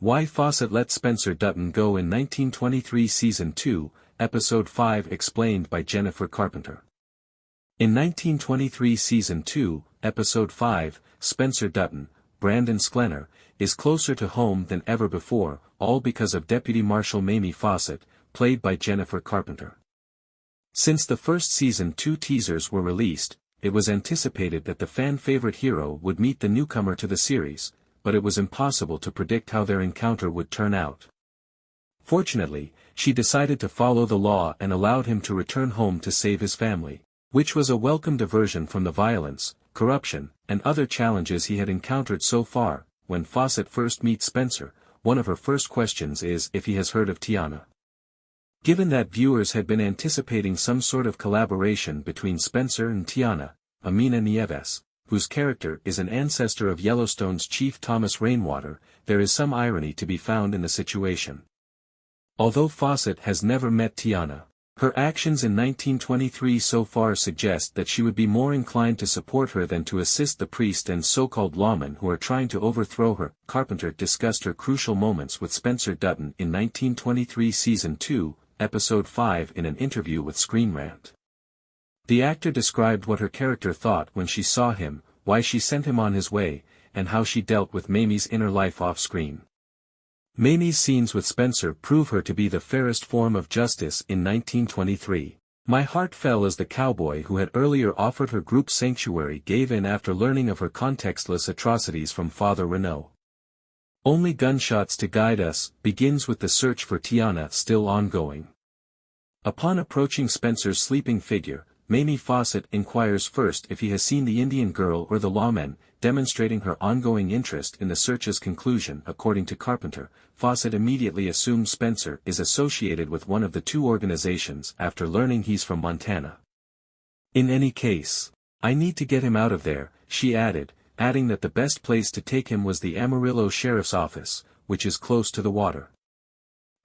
Why Fossett Let Spencer Dutton Go in 1923 Season 2, Episode 5 explained by Jennifer Carpenter. In 1923 Season 2, Episode 5, Spencer Dutton, Brandon Sklenar, is closer to home than ever before, all because of Deputy Marshall Mamie Fossett, played by Jennifer Carpenter. Since the first Season 2 teasers were released, it was anticipated that the fan-favorite hero would meet the newcomer to the series, but it was impossible to predict how their encounter would turn out. Fortunately, she decided to follow the law and allowed him to return home to save his family, which was a welcome diversion from the violence, corruption, and other challenges he had encountered so far. When Fossett first meets Spencer, one of her first questions is if he has heard of Teonna. Given that viewers had been anticipating some sort of collaboration between Spencer and Teonna, Aminah Nieves, whose character is an ancestor of Yellowstone's chief Thomas Rainwater, there is some irony to be found in the situation. Although Fossett has never met Teonna, her actions in 1923 so far suggest that she would be more inclined to support her than to assist the priest and so-called lawman who are trying to overthrow her. Carpenter discussed her crucial moments with Spencer Dutton in 1923 Season 2, Episode 5 in an interview with ScreenRant. The actor described what her character thought when she saw him, why she sent him on his way, and how she dealt with Mamie's inner life off-screen. Mamie's scenes with Spencer prove her to be the fairest form of justice in 1923. My heart fell as the cowboy who had earlier offered her group sanctuary gave in after learning of her contextless atrocities from Father Renaud. Only Gunshots to Guide Us begins with the search for Teonna still ongoing. Upon approaching Spencer's sleeping figure, Mamie Fossett inquires first if he has seen the Indian girl or the lawman, demonstrating her ongoing interest in the search's conclusion. According to Carpenter, Fossett immediately assumes Spencer is associated with one of the two organizations after learning he's from Montana. In any case, I need to get him out of there, she added, adding that the best place to take him was the Amarillo Sheriff's Office, which is close to the water.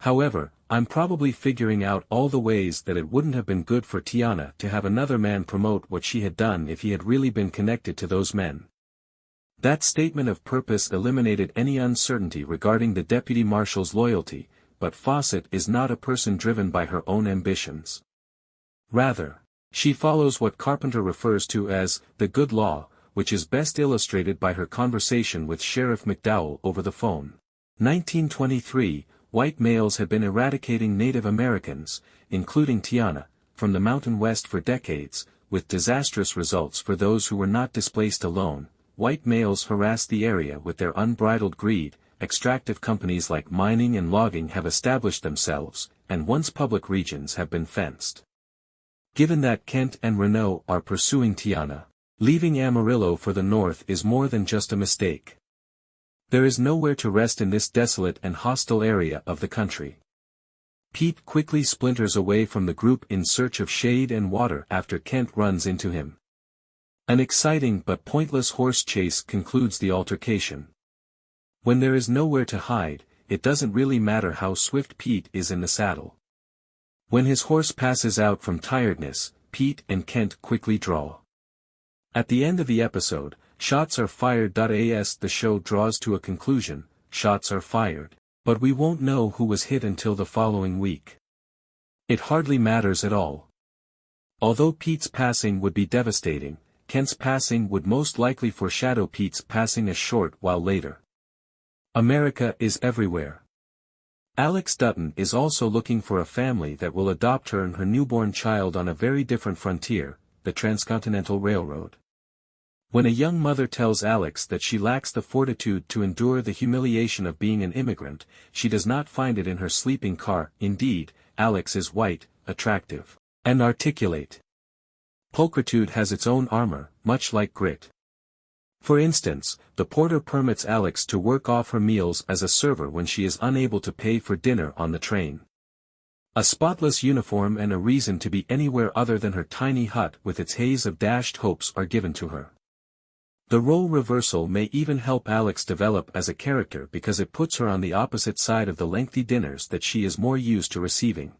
However, I'm probably figuring out all the ways that it wouldn't have been good for Teonna to have another man promote what she had done if he had really been connected to those men. That statement of purpose eliminated any uncertainty regarding the deputy marshal's loyalty, but Fossett is not a person driven by her own ambitions. Rather, she follows what Carpenter refers to as the good law, which is best illustrated by her conversation with Sheriff McDowell over the phone. 1923, white males had been eradicating Native Americans, including Teonna, from the Mountain West for decades, with disastrous results for those who were not displaced alone. White males harassed the area with their unbridled greed. Extractive companies like mining and logging have established themselves, and once public regions have been fenced. Given that Kent and Renaud are pursuing Teonna, leaving Amarillo for the north is more than just a mistake. There is nowhere to rest in this desolate and hostile area of the country. Pete quickly splinters away from the group in search of shade and water after Kent runs into him. An exciting but pointless horse chase concludes the altercation. When there is nowhere to hide, it doesn't really matter how swift Pete is in the saddle. When his horse passes out from tiredness, Pete and Kent quickly draw. At the end of the episode, shots are fired. As the show draws to a conclusion, shots are fired, but we won't know who was hit until the following week. It hardly matters at all. Although Pete's passing would be devastating, Kent's passing would most likely foreshadow Pete's passing a short while later. America is everywhere. Alex Dutton is also looking for a family that will adopt her and her newborn child on a very different frontier, the Transcontinental Railroad. When a young mother tells Alex that she lacks the fortitude to endure the humiliation of being an immigrant, she does not find it in her sleeping car. Indeed, Alex is white, attractive, and articulate. Pulchritude has its own armor, much like grit. For instance, the porter permits Alex to work off her meals as a server when she is unable to pay for dinner on the train. A spotless uniform and a reason to be anywhere other than her tiny hut with its haze of dashed hopes are given to her. The role reversal may even help Alex develop as a character because it puts her on the opposite side of the lengthy dinners that she is more used to receiving.